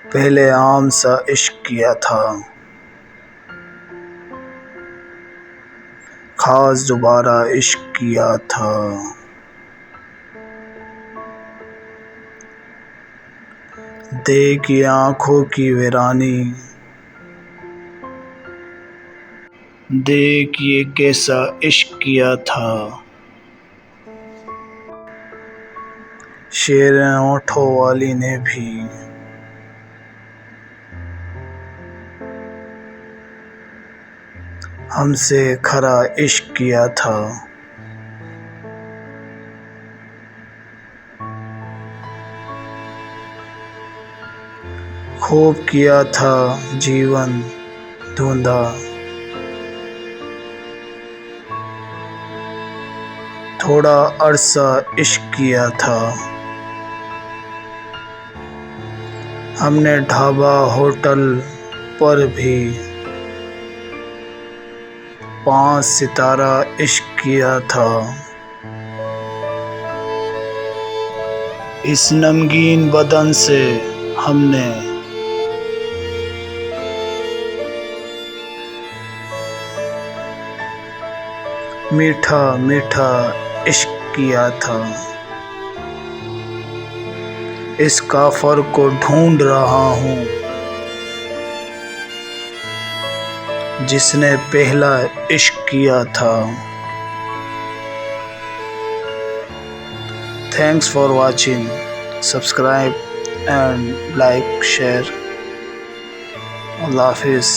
पहले आम सा इश्क किया था, खास दोबारा इश्क किया था। देख ये आँखों की वीरानी, देख ये कैसा इश्क किया था। शेर होठों वाली ने भी हमसे खरा इश्क किया था। खूब किया था जीवन धुंधा, थोड़ा अरसा इश्क किया था। हमने ढाबा होटल पर भी 5 सितारा इश्क किया था। इस नमगीन बदन से हमने मीठा मीठा इश्क किया था। इस काफर को ढूंढ रहा हूँ जिसने पहला इश्क किया था। Thanks for watching. Subscribe and like, share. Allah Hafiz.